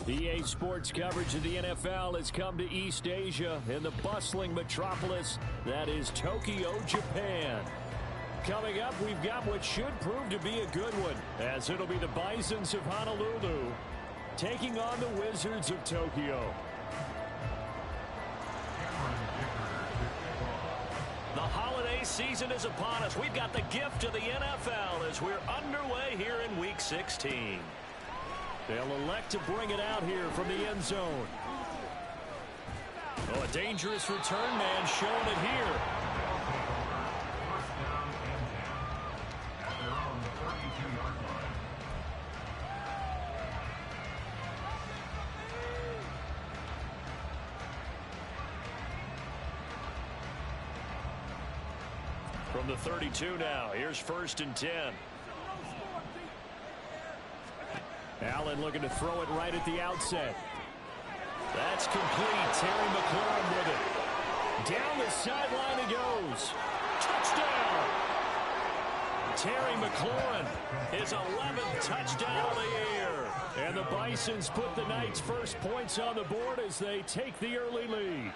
EA Sports coverage of the NFL has come to East Asia in the bustling metropolis that is Tokyo, Japan. Coming up, we've got what should prove to be a good one, as it'll be the Bisons of Honolulu taking on the Wizards of Tokyo. The holiday season is upon us. We've got the gift of the NFL as we're underway here in Week 16. They'll elect to bring it out here from the end zone. Oh, a dangerous return man showing it here. From the 32 now, here's 1st and 10. Allen looking to throw it right at the outset. That's complete. Terry McLaurin with it. Down the sideline he goes. Touchdown! Terry McLaurin, his 11th touchdown of the year. And the Bisons put the Knights' first points on the board as they take the early lead.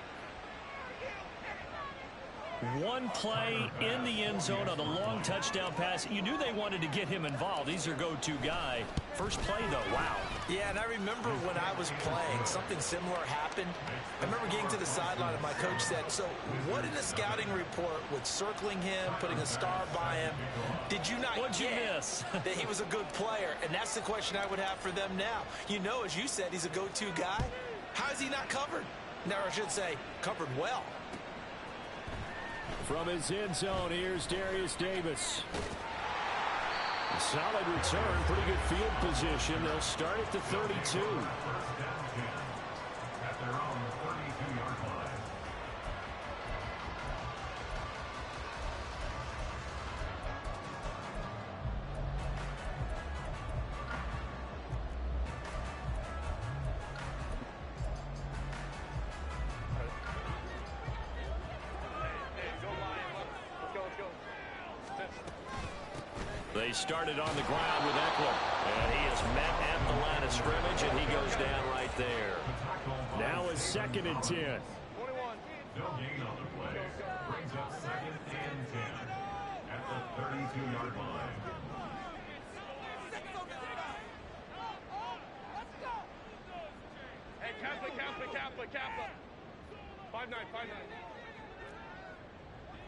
One play in the end zone on a long touchdown pass. You knew they wanted to get him involved. He's their go-to guy. First play, though, wow. Yeah, and I remember when I was playing, something similar happened. I remember getting to the sideline and my coach said, so what in the scouting report with circling him, putting a star by him, did you not What'd you miss? that he was a good player? And that's the question I would have for them now. You know, as you said, he's a go-to guy. How is he not covered? Now, I should say, covered well. From his end zone, here's Darius Davis. A solid return, pretty good field position. They'll start at the 32. At their own 32-yard line. They started on the ground with Eckler, and he is met at the line of scrimmage, and he goes down right there. Now it's 2nd and 10. 21. No gain on the play. Brings up 2nd and 10 at the 32-yard line. Hey, Kaplan. 5'9".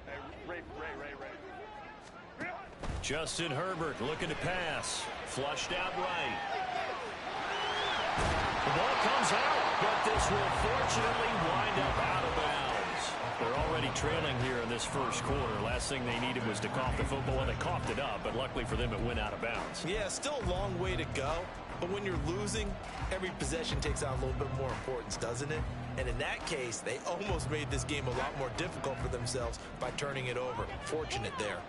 Hey, Ray. Justin Herbert looking to pass. Flushed out right. The ball comes out, but this will fortunately wind up out of bounds. They're already trailing here in this first quarter. Last thing they needed was to cough the football, and they coughed it up, but luckily for them, it went out of bounds. Yeah, still a long way to go. But when you're losing, every possession takes on a little bit more importance, doesn't it? And in that case, they almost made this game a lot more difficult for themselves by turning it over. Fortunate there.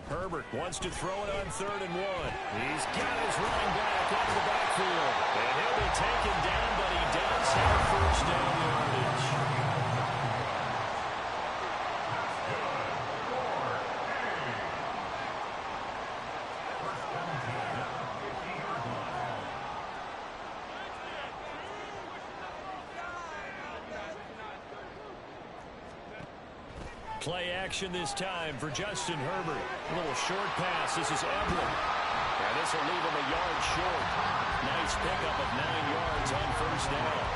Herbert wants to throw it on 3rd and 1. He's got his running back out of the backfield. And he'll be taken down, but he does have first down yardage. Play action this time for Justin Herbert. A little short pass. This is Evelyn. And this will leave him a yard short. Nice pickup of 9 yards on first down.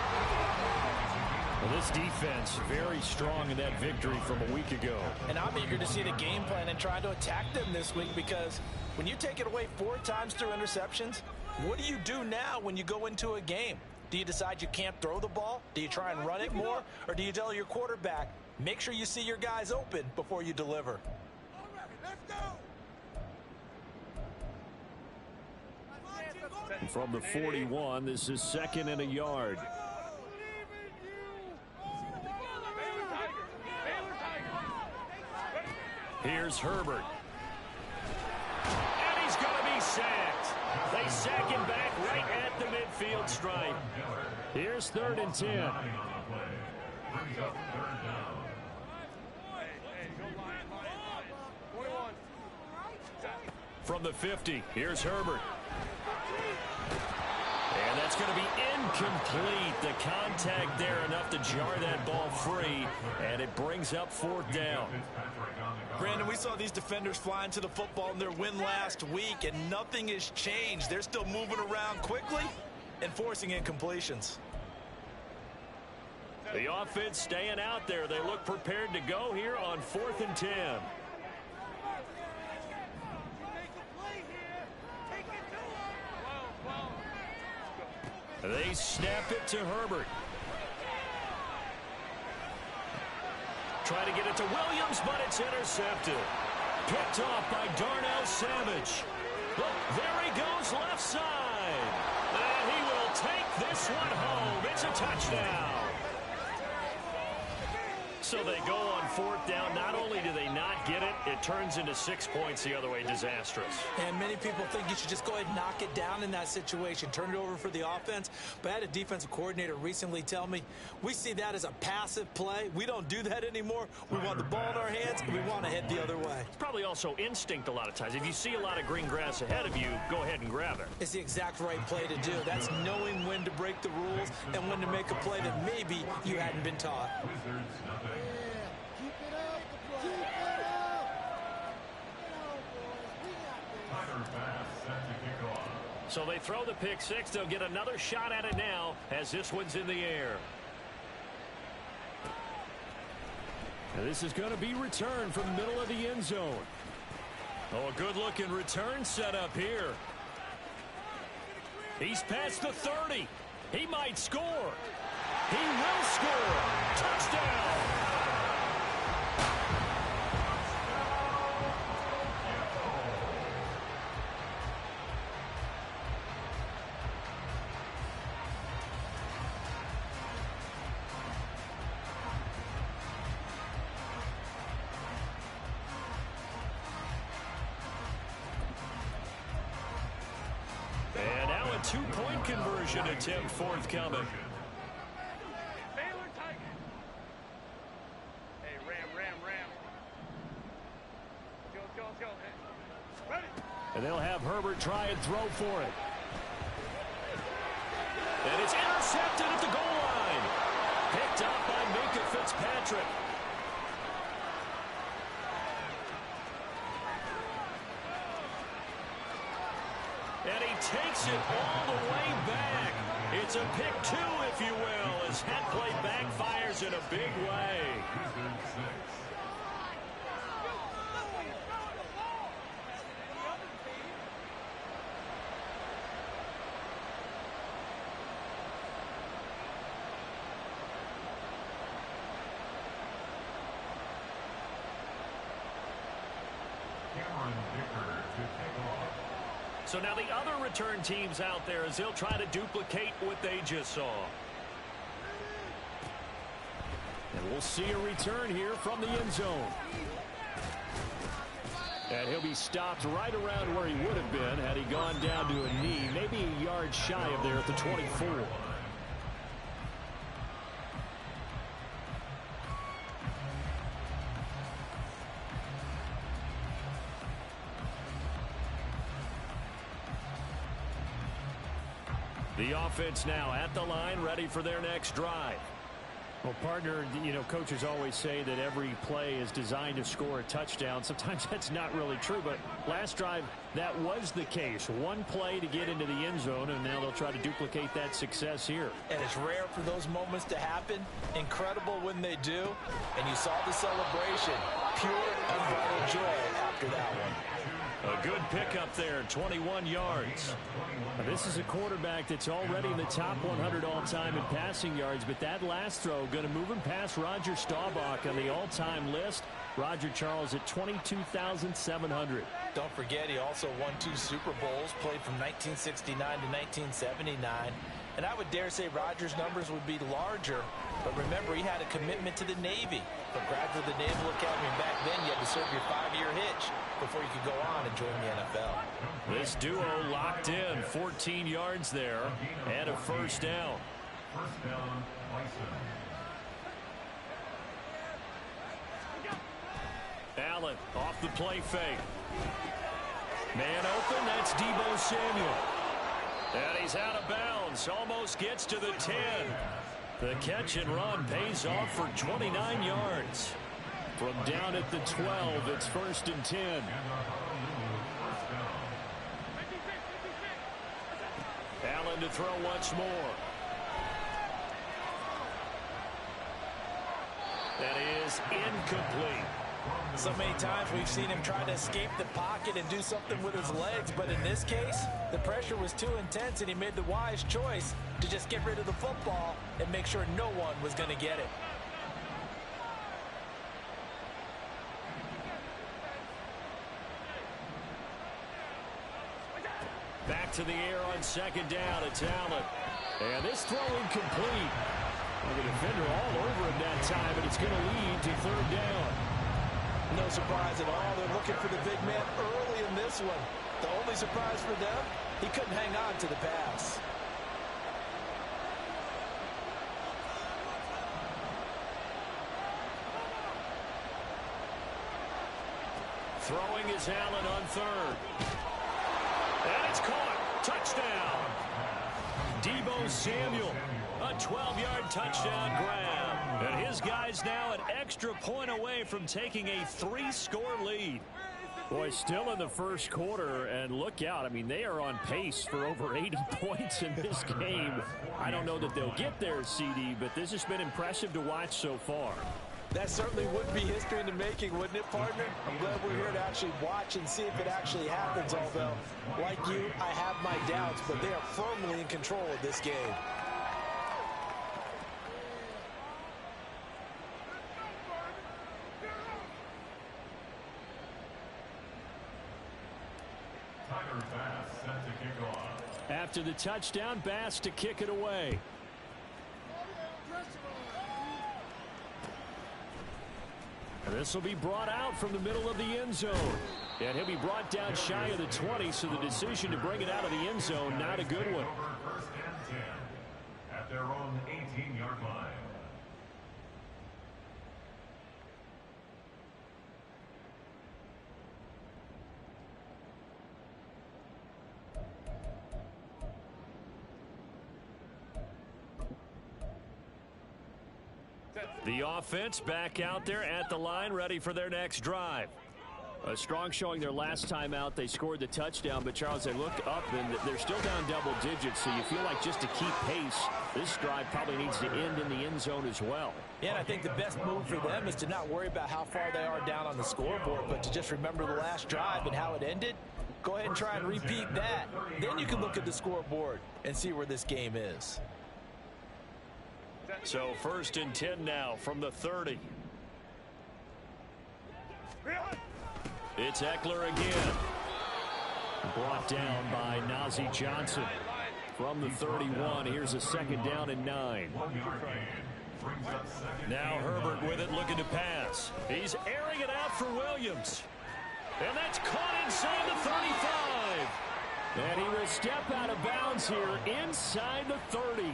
Well, this defense very strong in that victory from a week ago. And I'm eager to see the game plan and try to attack them this week, because when you take it away 4 times through interceptions, what do you do now when you go into a game? Do you decide you can't throw the ball? Do you try and run it more? Or do you tell your quarterback, make sure you see your guys open before you deliver? All right, let's go. From the 41, this is 2nd and a yard. Here's Herbert. And he's going to be sacked. They sack him back right at the midfield. midfield stripe. Here's 3rd and 10. Brings up 3rd down. Hey, go line. 21. From the 50, here's Herbert. And that's going to be incomplete. The contact there enough to jar that ball free, and it brings up 4th down. Brandon, we saw these defenders flying to the football in their win last week, and nothing has changed. They're still moving around quickly and forcing incompletions. The offense staying out there. They look prepared to go here on 4th and 10. They snap it to Herbert. Try to get it to Williams, but it's intercepted. Picked off by Darnell Savage. Look, there he goes left side. And he will take this one home. It's a touchdown. So they go on 4th down. Not only do they not get it, it turns into 6 points the other way. Disastrous. And many people think you should just go ahead and knock it down in that situation. Turn it over for the offense. But I had a defensive coordinator recently tell me, we see that as a passive play. We don't do that anymore. We want the ball in our hands, and we want to head the other way. It's probably also instinct a lot of times. If you see a lot of green grass ahead of you, go ahead and grab it. It's the exact right play to do. That's knowing when to break the rules and when to make a play that maybe you hadn't been taught. Wizards, nothing. So they throw the pick 6. They'll get another shot at it now as this one's in the air. And this is going to be returned from the middle of the end zone. Oh, a good-looking return set up here. He's past the 30. He might score. He will score. Touchdown. Two-point conversion attempt forthcoming. Baylor Titan. Hey, ram. Let's go. Hey. Ready? And they'll have Herbert try and throw for it. And it's intercepted at the goal line. Picked up by Minkah Fitzpatrick. And he takes it all the way back. It's a pick 2, if you will, as that play backfires in a big way. So now the other return teams out there as they'll try to duplicate what they just saw. And we'll see a return here from the end zone. And he'll be stopped right around where he would have been had he gone down to a knee, maybe a yard shy of there at the 24. The offense now at the line, ready for their next drive. Well, partner, you know, coaches always say that every play is designed to score a touchdown. Sometimes that's not really true, but last drive, that was the case. One play to get into the end zone, and now they'll try to duplicate that success here. And it's rare for those moments to happen. Incredible when they do. And you saw the celebration. Pure, unbridled joy after that one. A good pickup there, 21 yards. This is a quarterback that's already in the top 100 all-time in passing yards, but that last throw going to move him past Roger Staubach on the all-time list. Roger Charles at 22,700. Don't forget, he also won 2 Super Bowls, played from 1969 to 1979. And I would dare say Rogers' numbers would be larger. But remember, he had a commitment to the Navy. For graduate of the Naval Academy, and back then you had to serve your 5-year hitch before you could go on and join the NFL. This duo locked in, 14 yards there, and a first down. First down, Bison. Allen off the play fake. Man open, that's Deebo Samuel. And he's out of bounds, almost gets to the 10. The catch and run pays off for 29 yards. From down at the 12, it's 1st and 10. Allen to throw once more. That is incomplete. So many times we've seen him try to escape the pocket and do something with his legs, but in this case, the pressure was too intense and he made the wise choice to just get rid of the football and make sure no one was going to get it. Back to the air on 2nd down, it's Allen. And this throw incomplete. Well, the defender all over him that time, but it's going to lead to 3rd down. No surprise at all. They're looking for the big man early in this one. The only surprise for them, he couldn't hang on to the pass. Throwing is Allen on 3rd. And it's caught. Touchdown. Deebo Samuel. A 12-yard touchdown grab. And his guys now an extra point away from taking a 3-score lead. Boy, still in the first quarter, and look out. I mean, they are on pace for over 80 points in this game. I don't know that they'll get there, CD, but this has been impressive to watch so far. That certainly would be history in the making, wouldn't it, partner? I'm glad we're here to actually watch and see if it actually happens, although, like you, I have my doubts, but they are firmly in control of this game. After the touchdown, Bass to kick it away. And this will be brought out from the middle of the end zone. And he'll be brought down shy of the 20, so the decision to bring it out of the end zone, not a good one. 1st and 10 at their own 18-yard line. The offense back out there at the line, ready for their next drive. A strong showing their last time out. They scored the touchdown, but Charles, they looked up and they're still down double digits, so you feel like just to keep pace, this drive probably needs to end in the end zone as well. Yeah, and I think the best move for them is to not worry about how far they are down on the scoreboard, but to just remember the last drive and how it ended. Go ahead and try and repeat that. Then you can look at the scoreboard and see where this game is. So 1st and 10 now from the 30. It's Eckler again. Brought down by Nazeeh Johnson. From the 31, here's a 2nd down and 9. Now Herbert with it, looking to pass. He's airing it out for Williams. And that's caught inside the 35. And he will step out of bounds here inside the 30.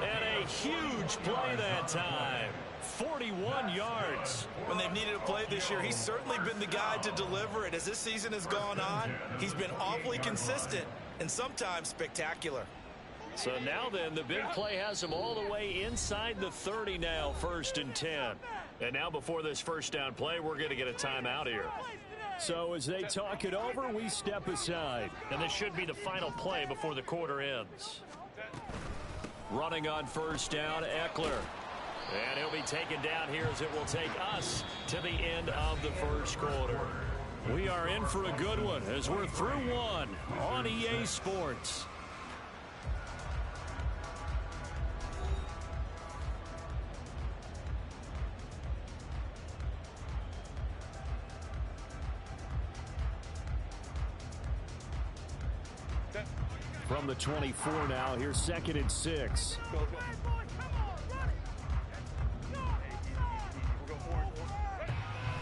And a huge play that time. 41 yards. When they've needed a play this year, he's certainly been the guy to deliver it. As this season has gone on, he's been awfully consistent and sometimes spectacular. So now then, the big play has him all the way inside the 30 now, 1st and 10. And now before this first down play, we're going to get a timeout here. So as they talk it over, we step aside. And this should be the final play before the quarter ends. Running on 1st down, Eckler. And he'll be taken down here as it will take us to the end of the first quarter. We are in for a good one as we're through one on EA Sports. From the 24 now, here's 2nd and 6.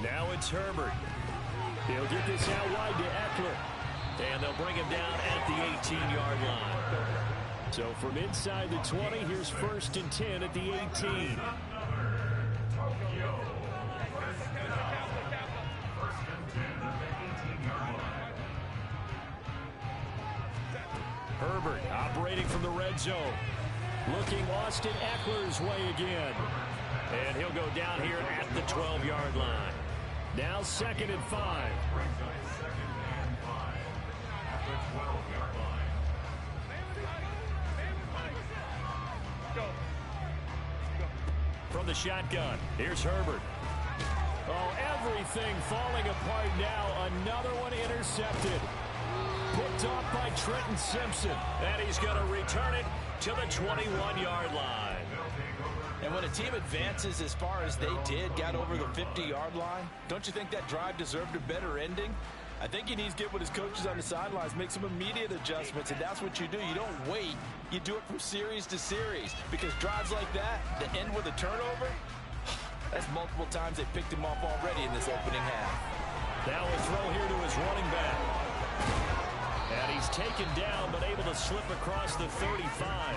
Now it's Herbert. He'll get this out wide to Eckler. And they'll bring him down at the 18-yard line. So from inside the 20, here's 1st and 10 at the 18. Herbert operating from the red zone. Looking Austin Eckler's way again. And he'll go down here at the 12-yard line. Now 2nd and 5. From the shotgun, here's Herbert. Oh, everything falling apart now. Another one intercepted. Picked off by Trenton Simpson. And he's going to return it to the 21-yard line. And when a team advances as far as they did, got over the 50-yard line, don't you think that drive deserved a better ending? I think he needs to get with his coaches on the sidelines, make some immediate adjustments, and that's what you do. You don't wait. You do it from series to series, because drives like that end with a turnover, that's multiple times they picked him off already in this opening half. Now a throw here to his running back. And he's taken down, but able to slip across the 35.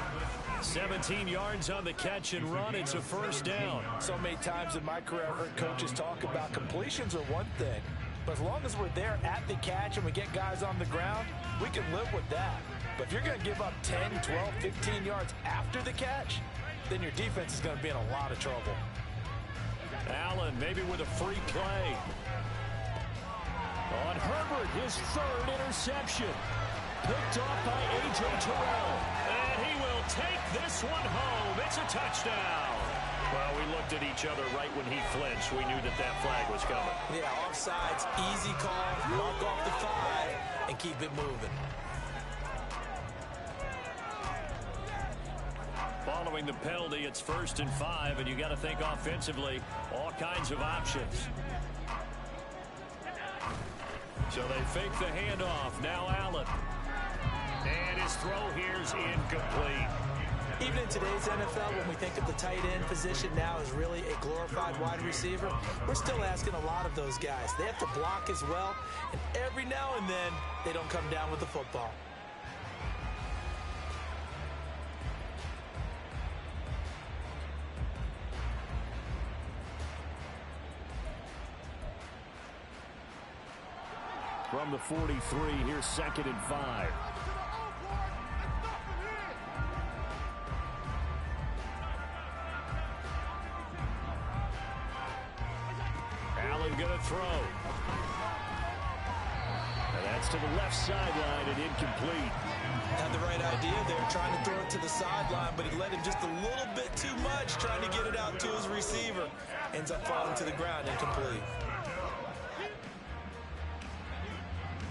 17 yards on the catch and run. It's a 1st down. So many times in my career, I've heard coaches talk about completions are one thing. But as long as we're there at the catch and we get guys on the ground, we can live with that. But if you're going to give up 10, 12, 15 yards after the catch, then your defense is going to be in a lot of trouble. Allen maybe with a free play. On Herbert, his 3rd interception. Picked off by A.J. Terrell. And he will take this one home. It's a touchdown. Well, we looked at each other right when he flinched. We knew that that flag was coming. Yeah, offsides, easy call, mark off the 5, and keep it moving. Following the penalty, it's 1st and 5, and you got to think offensively, all kinds of options. So they fake the handoff. Now Allen. And his throw here's incomplete. Even in today's NFL, when we think of the tight end position now as really a glorified wide receiver, we're still asking a lot of those guys. They have to block as well, and every now and then, they don't come down with the football. From the 43, here's 2nd and 5. Allen gonna throw. And that's to the left sideline and incomplete. Had the right idea there, trying to throw it to the sideline, but he let him just a little bit too much, trying to get it out to his receiver. Ends up falling to the ground, incomplete.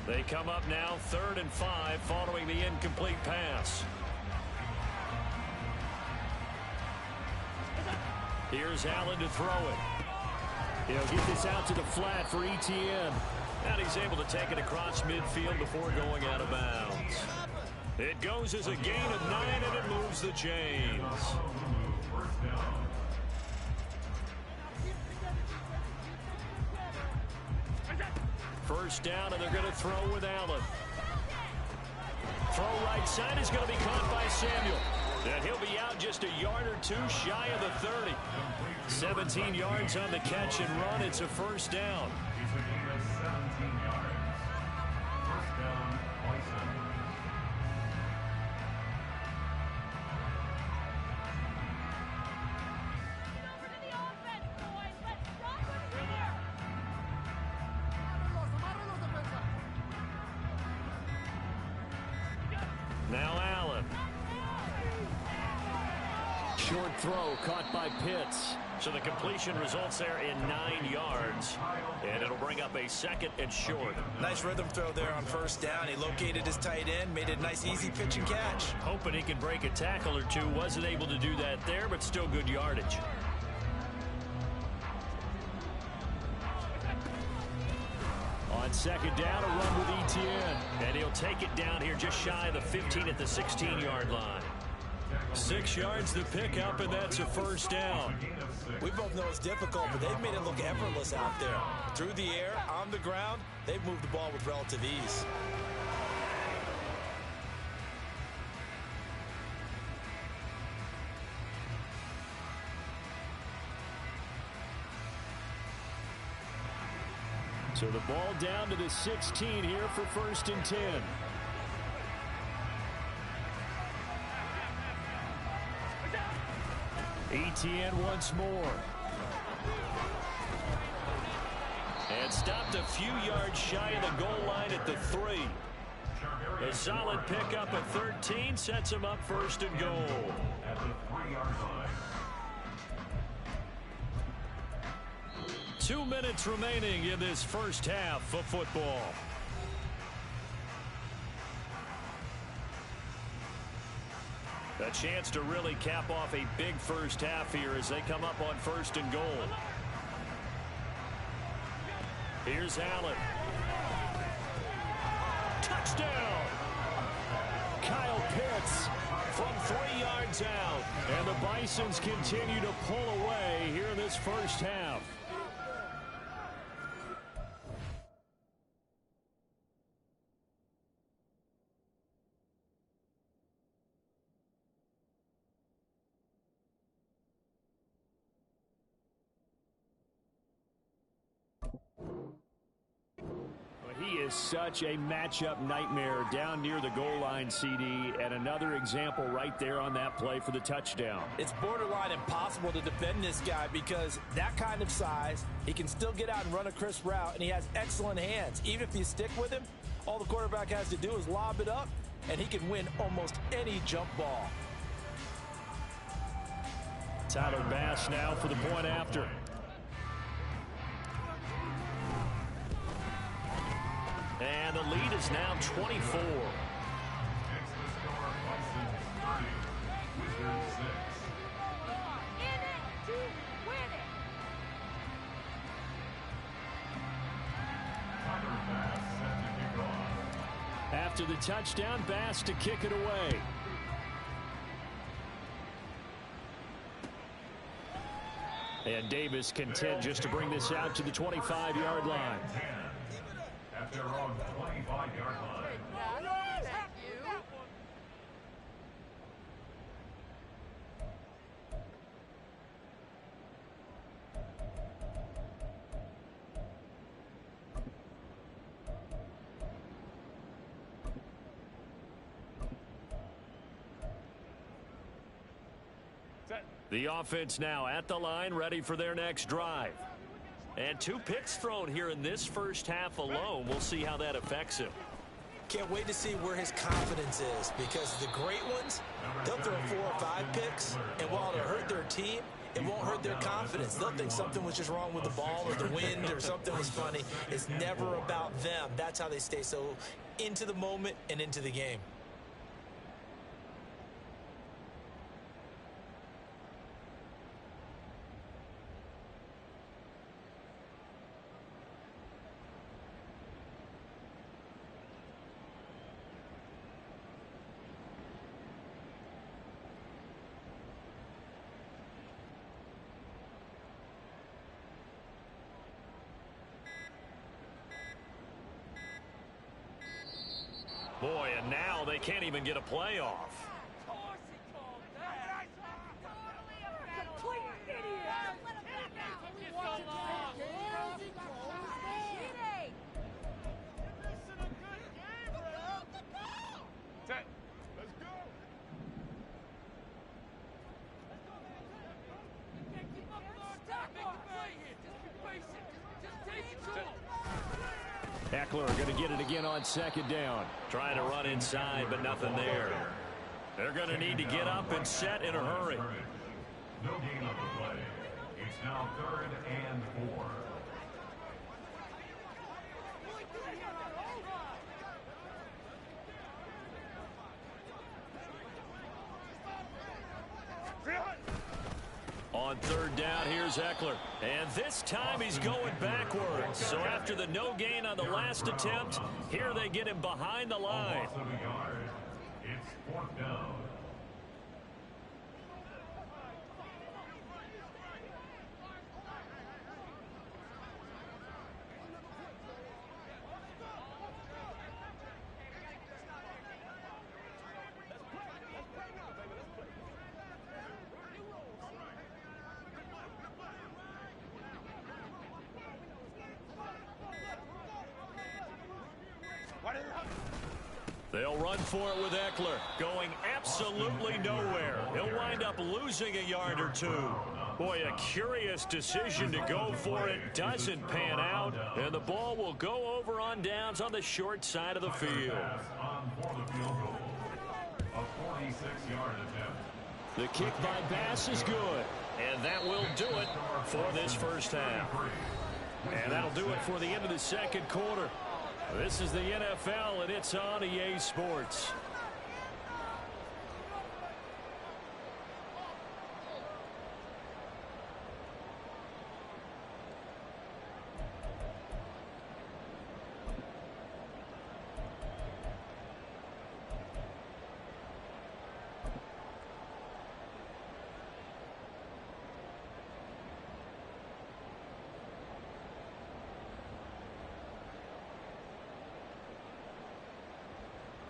They come up now 3rd and 5 following the incomplete pass. Here's Allen to throw it. He'll get this out to the flat for Etienne. And he's able to take it across midfield before going out of bounds. It goes as a gain of 9, and it moves the chains. First down, and they're going to throw with Allen. Throw right side is going to be caught by Samuel. And he'll be out just a yard or two shy of the 30. 17 yards on the catch and run. It's a 1st down. Now Allen. Short throw caught by Pitts. So the completion results there in 9 yards. And it'll bring up a 2nd and short. Nice rhythm throw there on 1st down. He located his tight end, made it a nice easy pitch and catch. Hoping he can break a tackle or two. Wasn't able to do that there, but still good yardage. On On second down, a run with Etienne. And he'll take it down here just shy of the 15 at the 16-yard line. 6 yards to pick up, and that's a first down. We both know it's difficult, but they've made it look effortless out there. Through the air, on the ground, they've moved the ball with relative ease. So the ball down to the 16 here for 1st and 10. Etienne once more. And stopped a few yards shy of the goal line at the 3. A solid pickup at 13 sets him up 1st and goal. At the 3-yard line. 2 minutes remaining in this first half of football. A chance to really cap off a big first half here as they come up on 1st and goal. Here's Allen. Touchdown! Kyle Pitts from 3 yards out. And the Bisons continue to pull away here in this first half. He is such a matchup nightmare down near the goal line, CD, and another example right there on that play for the touchdown. It's borderline impossible to defend this guy because that kind of size, he can still get out and run a crisp route, and he has excellent hands. Even if you stick with him, all the quarterback has to do is lob it up, and he can win almost any jump ball. Tyler Bass now for the point after. And the lead is now 24. Makes the score Bison 30, Wizards 6. In it to win it. Tyler Bass set to kick off. After the touchdown, Bass to kick it away. And Davis content just to bring this out to the 25-yard line. At their own 25-yard line. The offense now at the line, ready for their next drive. And 2 picks thrown here in this first half alone. We'll see how that affects him. Can't wait to see where his confidence is, because the great ones, they'll throw 4 or 5 picks, and while it'll hurt their team, it won't hurt their confidence. They'll think something was just wrong with the ball or the wind or something was funny. It's never about them. That's how they stay so into the moment and into the game. Boy, and now they can't even get a play off. Eckler going to get it again on second down. Trying to run inside, but nothing there. They're going to need to get up and set in a hurry. No gain on the play. It's now 3rd and 4. On on third down. Here's Eckler. And this time he's going backwards. So after the no gain on the last attempt, here they get him behind the line. It's 4th down. They'll run for it with Eckler, going absolutely nowhere. He'll wind up losing a yard or two. Boy, a curious decision to go for it. Doesn't pan out, and the ball will go over on downs on the short side of the field. A 46-yard attempt. The kick by Bass is good, and that will do it for this first half. And that'll do it for the end of the second quarter. This is the NFL, and it's on EA Sports.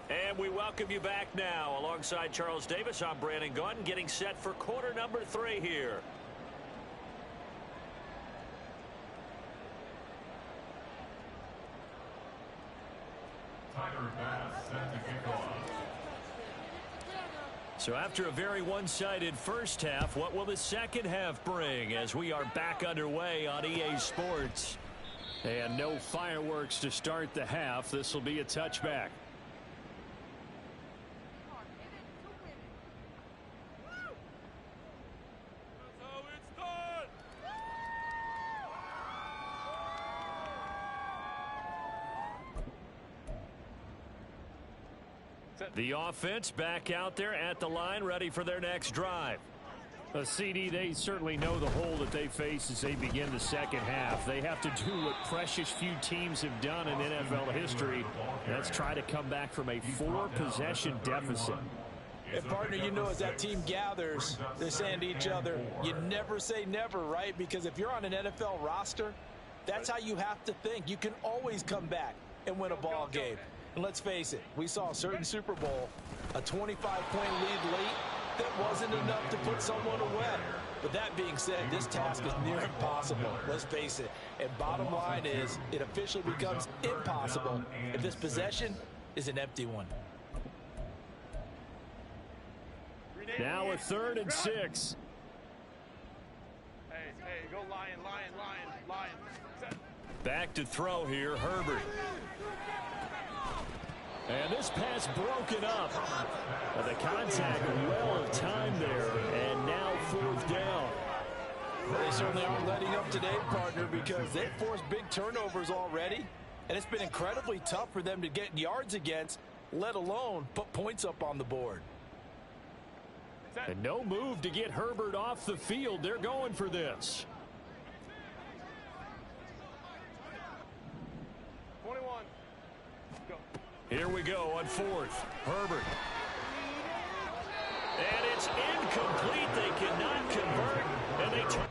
And we welcome you back now. Alongside Charles Davis, I'm Brandon Gaudin, getting set for quarter number 3 here. Tyler Bass set to kick off. So after a very one-sided first half, what will the second half bring as we are back underway on EA Sports? And no fireworks to start the half. This will be a touchback. The offense back out there at the line, ready for their next drive. CD, they certainly know the hole that they face as they begin the second half. They have to do what precious few teams have done in NFL history. That's try to come back from a 4-possession deficit. And partner, you know, as that team gathers, they're saying to each other, you never say never, right? Because if you're on an NFL roster, that's how you have to think. You can always come back and win a ball game. And let's face it, we saw a certain Super Bowl, a 25-point lead late, that wasn't enough to put someone away. But that being said, this task is near impossible. Let's face it. And bottom line is, it officially becomes impossible if this possession is an empty one. Now a 3rd and 6. Hey, go Lion. Set. Back to throw here, Herbert. And this pass broken up. The contact well timed there, and now 4th down. They certainly aren't letting up today, partner, because they've forced big turnovers already, and it's been incredibly tough for them to get yards against, let alone put points up on the board. And no move to get Herbert off the field. They're going for this. 21. Go. Here we go on 4th. Herbert. And it's incomplete. They cannot convert, and they turn.